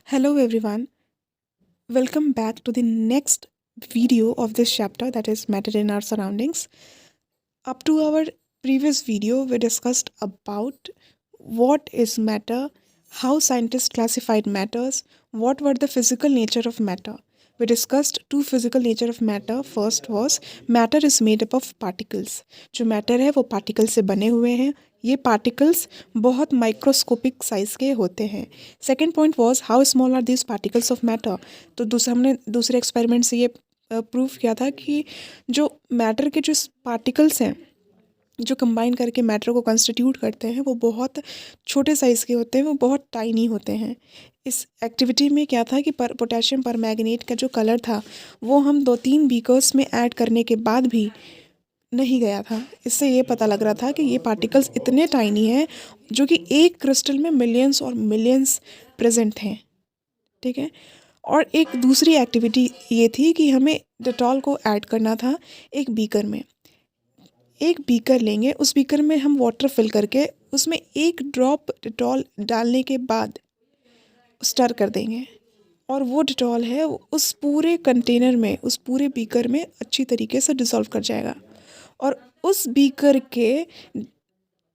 Hello everyone, welcome back to the next video of this chapter, that is matter in our surroundings. Up to our previous video we discussed about what is matter, how scientists classified matters, what were the physical nature of matter. We discussed two physical nature of matter. First was matter is made up of particles. जो matter है वो particles से बने हुए हैं. ये particles बहुत microscopic size के होते हैं. Second point was how small are this particles of matter. तो हमने दूसरे एक्सपेरिमेंट से ये प्रूव किया था कि जो मैटर के जो पार्टिकल्स हैं जो कंबाइन करके मैटर को कंस्टिट्यूट करते हैं वो बहुत छोटे साइज़ के होते हैं, वो बहुत टाइनी होते हैं. इस एक्टिविटी में क्या था कि पोटेशियम परमैंगनेट का जो कलर था वो हम 2-3 बीकर्स में ऐड करने के बाद भी नहीं गया था. इससे ये पता लग रहा था कि ये पार्टिकल्स इतने टाइनी हैं जो कि एक क्रिस्टल में मिलियंस और मिलियंस प्रेजेंट हैं. ठीक है. और एक दूसरी एक्टिविटी ये थी कि हमें डेटॉल को ऐड करना था एक बीकर में. एक बीकर लेंगे, उस बीकर में हम वाटर फिल करके उसमें एक ड्रॉप डेटॉल डालने के बाद स्टर कर देंगे और वो डेटॉल है उस पूरे कंटेनर में, उस पूरे बीकर में अच्छी तरीके से डिसॉल्व कर जाएगा. और उस बीकर के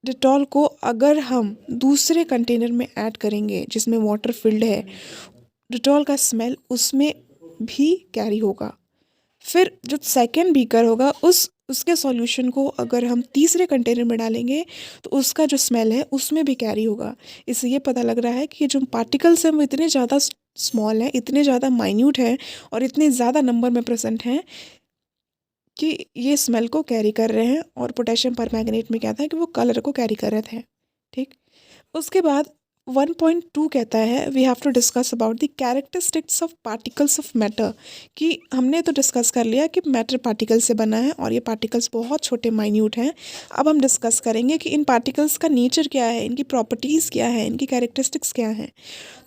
डेटॉल को अगर हम दूसरे कंटेनर में ऐड करेंगे जिसमें वाटर फिल्ड है, डेटॉल का स्मेल उसमें भी कैरी होगा. फिर जो सेकेंड बीकर होगा उसके सॉल्यूशन को अगर हम तीसरे कंटेनर में डालेंगे तो उसका जो स्मेल है उसमें भी कैरी होगा. इससे ये पता लग रहा है कि जो पार्टिकल्स हैं वो इतने ज़्यादा स्मॉल हैं, इतने ज़्यादा माइन्यूट हैं और इतने ज़्यादा नंबर में प्रेजेंट हैं कि ये स्मेल को कैरी कर रहे हैं. और पोटेशियम परमैंगनेट में क्या था कि वो कलर को कैरी कर रहे थे. ठीक. उसके बाद 1.2 कहता है we have to discuss about the characteristics of particles of matter. कि हमने तो डिस्कस कर लिया कि मैटर पार्टिकल से बना है और ये पार्टिकल्स बहुत छोटे माइन्यूट हैं. अब हम डिस्कस करेंगे कि इन पार्टिकल्स का नेचर क्या है, इनकी प्रॉपर्टीज़ क्या है, इनकी कैरेक्टरिस्टिक्स क्या हैं.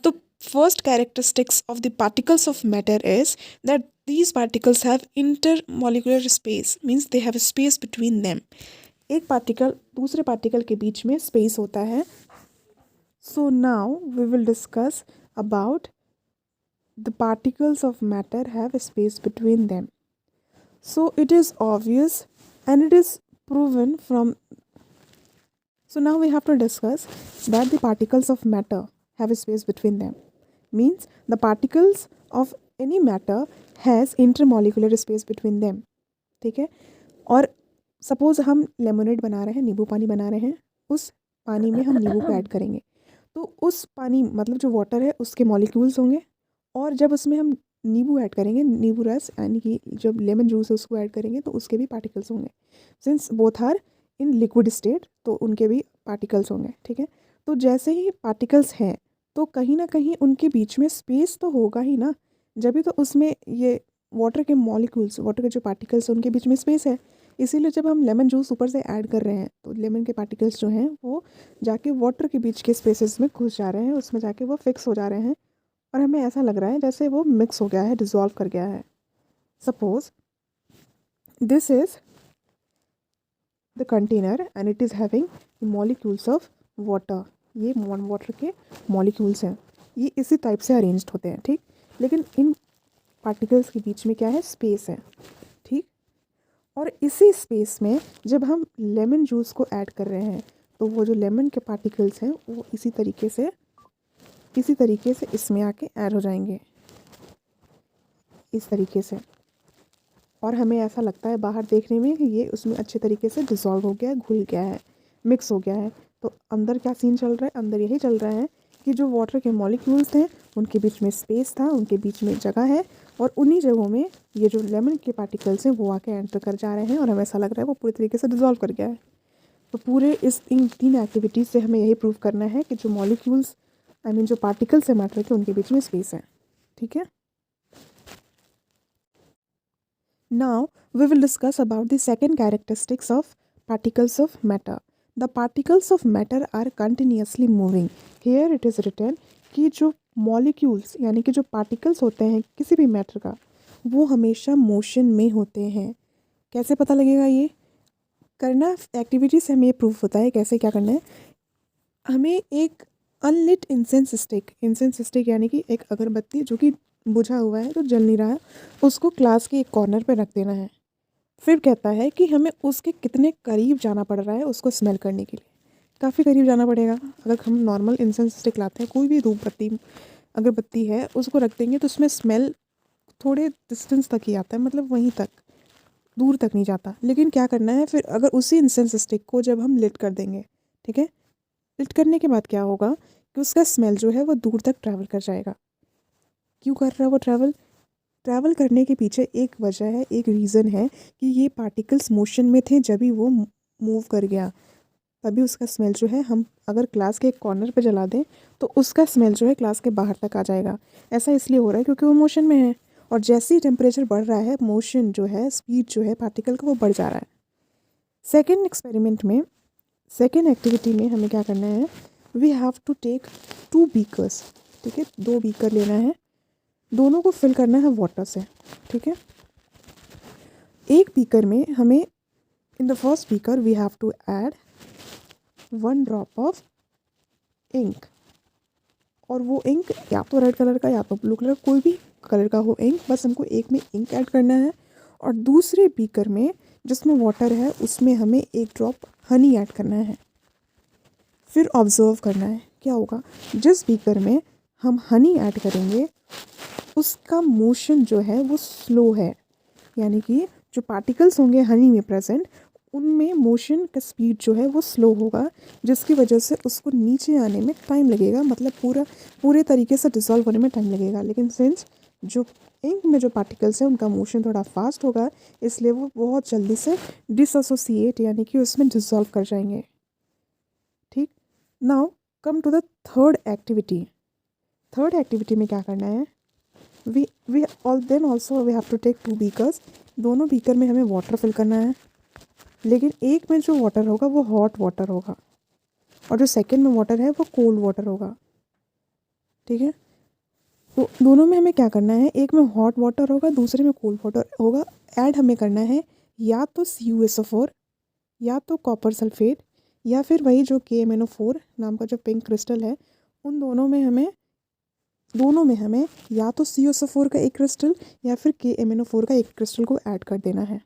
तो first characteristics of the particles of matter is that these particles have intermolecular space, means they have a space between them. एक पार्टिकल दूसरे पार्टिकल के बीच में स्पेस होता है. So now we will discuss about the particles of matter have a space between them. So it is obvious and it is proven from. So now we have to discuss that the particles of matter have a space between them. Means the particles of any matter has intermolecular space between them. ठीक है. और suppose हम lemonade बना रहे हैं, नींबू पानी बना रहे हैं, उस पानी में हम नींबू को ऐड करेंगे तो उस पानी मतलब जो वाटर है उसके मॉलिक्यूल्स होंगे. और जब उसमें हम नींबू ऐड करेंगे, नींबू रस यानी कि जब लेमन जूस है उसको ऐड करेंगे तो उसके भी पार्टिकल्स होंगे. Since both are in liquid state तो उनके भी पार्टिकल्स होंगे. ठीक है. तो जैसे ही पार्टिकल्स हैं तो कहीं ना कहीं उनके बीच में स्पेस तो होगा ही ना, जब भी तो उसमें ये वाटर के मॉलिक्यूल्स, वाटर के जो पार्टिकल्स हैं उनके बीच में स्पेस है. इसीलिए जब हम लेमन जूस ऊपर से ऐड कर रहे हैं तो लेमन के पार्टिकल्स जो हैं वो जाके वाटर के बीच के स्पेसेस में घुस जा रहे हैं, उसमें जाके वो फिक्स हो जा रहे हैं और हमें ऐसा लग रहा है जैसे वो मिक्स हो गया है, डिज़ोल्व कर गया है. Suppose this is the container and it is having molecules of water. ये वाटर के मॉलिक्यूल्स हैं, ये इसी टाइप से अरेंज्ड होते हैं. ठीक. लेकिन इन पार्टिकल्स के बीच में क्या है, स्पेस है. ठीक. और इसी स्पेस में जब हम लेमन जूस को ऐड कर रहे हैं तो वो जो लेमन के पार्टिकल्स हैं वो इसी तरीके से इसमें आके ऐड हो जाएंगे, इस तरीके से. और हमें ऐसा लगता है बाहर देखने में कि ये उसमें अच्छे तरीके से डिसॉल्व हो गया है, घुल गया है, मिक्स हो गया है. तो अंदर क्या सीन चल रहा है, अंदर यही चल रहा है कि जो वाटर के मॉलिक्यूल्स थे उनके बीच में स्पेस था, उनके बीच में जगह है और उन्हीं जगहों में ये जो लेमन के पार्टिकल्स हैं वो आके एंटर कर जा रहे हैं और हमें ऐसा लग रहा है वो पूरी तरीके से डिसॉल्व कर गया है. तो पूरे इन 3 एक्टिविटीज़ से हमें यही प्रूव करना है कि जो मॉलिक्यूल्स जो पार्टिकल्स है मैटर के उनके बीच में स्पेस है. ठीक है. Now we will discuss about the second characteristics of particles of matter. The particles of matter are continuously moving. Here it is written कि जो molecules यानी कि जो particles होते हैं किसी भी matter का वो हमेशा motion में होते हैं. कैसे पता लगेगा ये? करना एक्टिविटी से हमें ये प्रूफ होता है. कैसे क्या करना है, हमें एक अनलिट इंसेंस स्टिक यानी कि एक अगरबत्ती जो कि बुझा हुआ है, तो जल नहीं रहा है, उसको क्लास के एक कॉर्नर पे रख देना है। फिर कहता है कि हमें उसके कितने करीब जाना पड़ रहा है उसको स्मेल करने के लिए। काफ़ी करीब जाना पड़ेगा। अगर हम नॉर्मल इंसेंस स्टिक लाते हैं, कोई भी धूपबत्ती अगरबत्ती है, उसको रख देंगे तो उसमें स्मेल थोड़े डिस्टेंस तक ही आता है, मतलब वहीं तक, दूर तक नहीं जाता। लेकिन क्या करना है फिर, अगर उसी इंसेंस स्टिक को जब हम लिट कर देंगे, ठीक है, लिट करने के बाद क्या होगा कि उसका स्मेल जो है वो दूर तक ट्रैवल कर जाएगा। क्यों कर रहा है वो ट्रैवल करने के पीछे एक वजह है, एक रीज़न है कि ये पार्टिकल्स मोशन में थे, जब ही वो मूव कर गया तभी उसका स्मेल जो है, हम अगर क्लास के एक कॉर्नर पे जला दें तो उसका स्मेल जो है क्लास के बाहर तक आ जाएगा। ऐसा इसलिए हो रहा है क्योंकि वो मोशन में है, और जैसे ही टेम्परेचर बढ़ रहा है, मोशन जो है, स्पीड जो है पार्टिकल का, वो बढ़ जा रहा है। सेकेंड एक्सपेरिमेंट में, सेकेंड एक्टिविटी में हमें क्या करना है, we have to take 2 beakers, ठीक है, 2 बीकर लेना है, दोनों को फिल करना है वाटर से, ठीक है। एक बीकर में हमें, in the first beaker we have to add 1 drop of ink, और वो इंक या तो रेड कलर का या तो ब्लू कलर, कोई भी कलर का हो इंक, बस हमको एक में इंक ऐड करना है। और दूसरे बीकर में जिसमें वाटर है, उसमें हमें 1 ड्रॉप हनी ऐड करना है। फिर ऑब्जर्व करना है क्या होगा। जिस बीकर में हम हनी ऐड करेंगे उसका मोशन जो है वो स्लो है, यानी कि जो पार्टिकल्स होंगे हनी में प्रेजेंट, उनमें मोशन का स्पीड जो है वो स्लो होगा, जिसकी वजह से उसको नीचे आने में टाइम लगेगा, मतलब पूरे तरीके से डिसॉल्व होने में टाइम लगेगा। लेकिन सिंस जो इंक में जो पार्टिकल्स हैं उनका मोशन थोड़ा फास्ट होगा, इसलिए वो बहुत जल्दी से डिसएसोसिएट यानी कि उसमें डिसॉल्व कर जाएंगे। ठीक, now come to the third activity. Third activity में क्या करना है, we then also we have to take 2 beakers, दोनों बीकर में हमें वाटर फिल करना है, लेकिन एक में जो वाटर होगा वो हॉट वाटर होगा, और जो सेकंड में वाटर है वो कोल्ड वाटर होगा, ठीक है। तो दोनों में हमें क्या करना है, एक में हॉट वाटर होगा, दूसरे में कोल्ड वाटर होगा। ऐड हमें करना है या तो CuSO4, या तो कॉपर सल्फेट, या फिर वही जो KMnO4 नाम का जो पिंक क्रिस्टल है, उन दोनों में हमें या तो CuSO4 का एक क्रिस्टल या फिर KMnO4 का एक क्रिस्टल को ऐड कर देना है।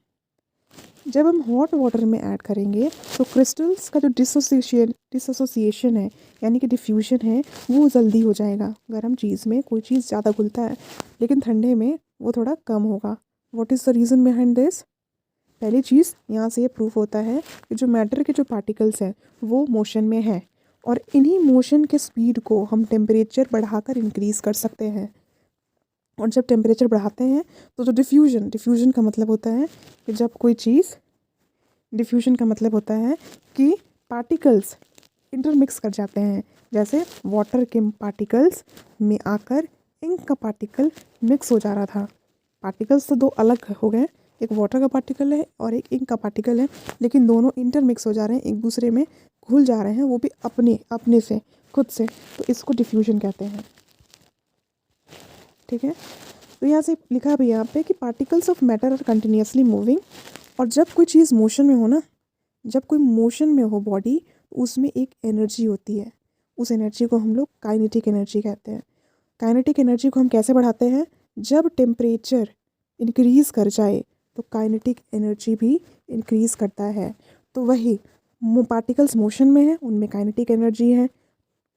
जब हम हॉट वाटर में ऐड करेंगे तो क्रिस्टल्स का जो डिसोसिएशन है यानी कि डिफ्यूजन है, वो जल्दी हो जाएगा। गर्म चीज़ में कोई चीज़ ज़्यादा घुलता है, लेकिन ठंडे में वो थोड़ा कम होगा। What is the reason behind this? पहली चीज़ यहाँ से ये प्रूफ होता है कि जो मैटर के जो पार्टिकल्स हैं वो मोशन में है, और इन्हीं मोशन के स्पीड को हम टेम्परेचर बढ़ाकर इंक्रीज़ कर सकते हैं। और जब टेम्परेचर बढ़ाते हैं तो जो डिफ्यूजन का मतलब होता है कि जब कोई चीज़, डिफ्यूजन का मतलब होता है कि पार्टिकल्स इंटरमिक्स कर जाते हैं, जैसे वाटर के पार्टिकल्स में आकर इंक का पार्टिकल मिक्स हो जा रहा था। पार्टिकल्स तो 2 अलग हो गए, एक वाटर का पार्टिकल है और एक इंक का पार्टिकल है, लेकिन दोनों इंटरमिक्स हो जा रहे हैं, एक दूसरे में घुल जा रहे हैं, वो भी अपने से, खुद से। तो इसको डिफ्यूजन कहते हैं, ठीक है। तो यहाँ से लिखा भी यहाँ पे कि particles of matter are continuously moving, और जब कोई चीज़ मोशन में हो ना, जब कोई मोशन में हो बॉडी, उसमें एक एनर्जी होती है, उस एनर्जी को हम लोग काइनेटिक एनर्जी कहते हैं। काइनेटिक एनर्जी को हम कैसे बढ़ाते हैं, जब टेम्परेचर इंक्रीज़ कर जाए तो काइनेटिक एनर्जी भी इंक्रीज़ करता है। तो वही पार्टिकल्स मोशन में हैं, उनमें काइनेटिक एनर्जी है,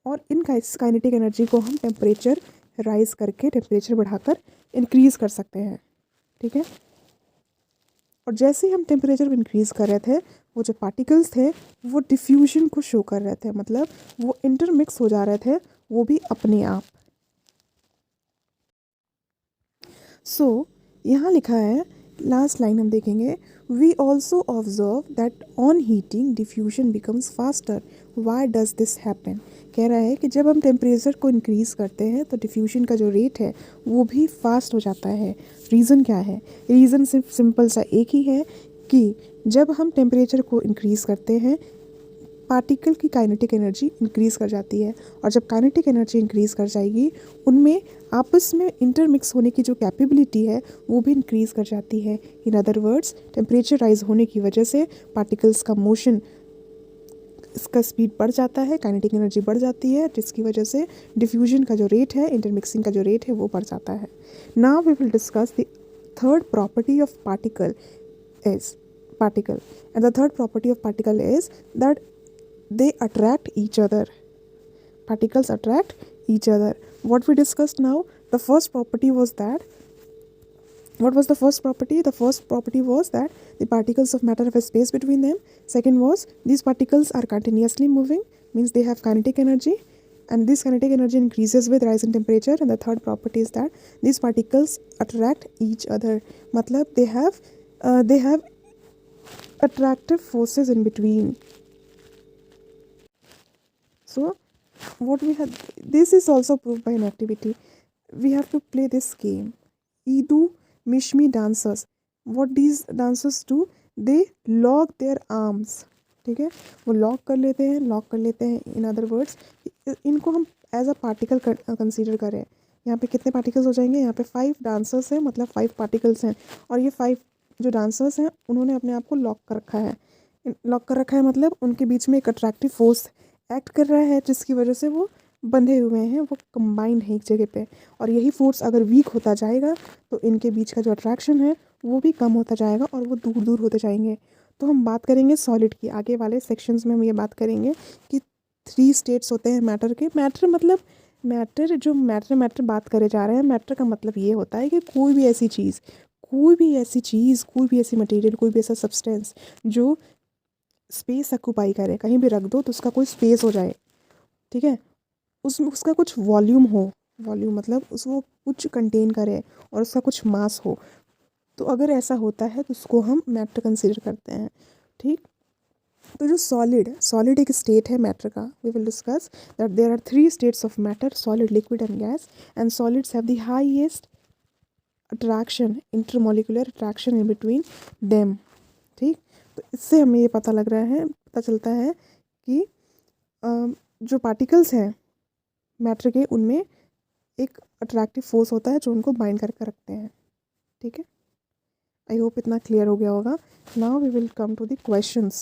और इन काइनेटिक एनर्जी को हम टेम्परेचर राइज करके, टेम्परेचर बढ़ाकर इंक्रीज़ कर सकते हैं, ठीक है। और जैसे ही हम टेम्परेचर इंक्रीज़ कर रहे थे, वो जो पार्टिकल्स थे वो डिफ्यूजन को शो कर रहे थे, मतलब वो इंटरमिक्स हो जा रहे थे, वो भी अपने आप। सो यहाँ लिखा है, लास्ट लाइन हम देखेंगे, we also observe that on heating diffusion becomes faster, why does this happen. कह रहा है कि जब हम टेम्परेचर को इंक्रीज़ करते हैं तो डिफ्यूजन का जो रेट है वो भी फास्ट हो जाता है। रीज़न क्या है? रीज़न सिर्फ सिंपल सा एक ही है कि जब हम टेम्परेचर को इंक्रीज़ करते हैं, पार्टिकल की काइनेटिक एनर्जी इंक्रीज़ कर जाती है, और जब काइनेटिक एनर्जी इंक्रीज़ कर जाएगी, उनमें आपस में इंटरमिक्स होने की जो कैपेबिलिटी है वो भी इंक्रीज़ कर जाती है। In other words, temperature rise होने की वजह से पार्टिकल्स का मोशन इसका स्पीड बढ़ जाता है, काइनेटिक एनर्जी बढ़ जाती है, जिसकी वजह से डिफ्यूजन का जो रेट है, इंटरमिक्सिंग का जो रेट है वो बढ़ जाता है. Now we will discuss the third property of particle and the third property of particle is that they attract each other. Particles attract each other. What we discussed now, the first property was that, what was the first property? The first property was that the particles of matter have a space between them. Second was these particles are continuously moving, means they have kinetic energy, and this kinetic energy increases with rise in temperature. And the third property is that these particles attract each other. Matlab they have attractive forces in between. So what we had, this is also proved by an activity. We have to play this game. Idu Mishmi dancers. What these dancers do, they lock their arms. ठीक है, वो lock कर लेते हैं. In other words, इनको हम as a particle consider करें. यहाँ पे कितने पार्टिकल्स हो जाएंगे? यहाँ पे 5 डांसर्स हैं, मतलब 5 पार्टिकल्स हैं. और ये 5 जो डांसर्स हैं उन्होंने अपने आप को लॉक कर रखा है. मतलब उनके बीच में एक अट्रैक्टिव फोर्स एक्ट कर रहा है, जिसकी वजह से वो बंधे हुए हैं, वो कंबाइंड है एक जगह पे. और यही फोर्स अगर वीक होता जाएगा तो इनके बीच का जो अट्रैक्शन है वो भी कम होता जाएगा और वो दूर दूर होते जाएंगे. तो हम बात करेंगे सॉलिड की. आगे वाले सेक्शंस में हम ये बात करेंगे कि 3 स्टेट्स होते हैं मैटर के. मैटर मतलब मैटर बात करे जा रहे हैं. मैटर का मतलब ये होता है कि कोई भी ऐसी चीज़, कोई भी ऐसी मटेरियल, कोई भी ऐसा सब्सटेंस जो स्पेस ऑक्यूपाई करे, कहीं भी रख दो तो उसका कोई स्पेस हो जाए. ठीक है, उसमें उसका कुछ वॉल्यूम हो. वॉल्यूम मतलब उसको कुछ कंटेन करे और उसका कुछ मास हो. तो अगर ऐसा होता है तो उसको हम मैटर कंसीडर करते हैं. ठीक, तो जो सॉलिड एक स्टेट है मैटर का. We will discuss that there are 3 states of matter: solid, liquid and gas. And solids have the highest attraction, intermolecular attraction in between them. ठीक, तो इससे हमें ये पता चलता है कि जो पार्टिकल्स हैं मैटर के, उनमें एक अट्रैक्टिव फोर्स होता है जो उनको बाइंड करके रखते हैं. ठीक है, आई होप इतना क्लियर हो गया होगा. Now we will come to the questions.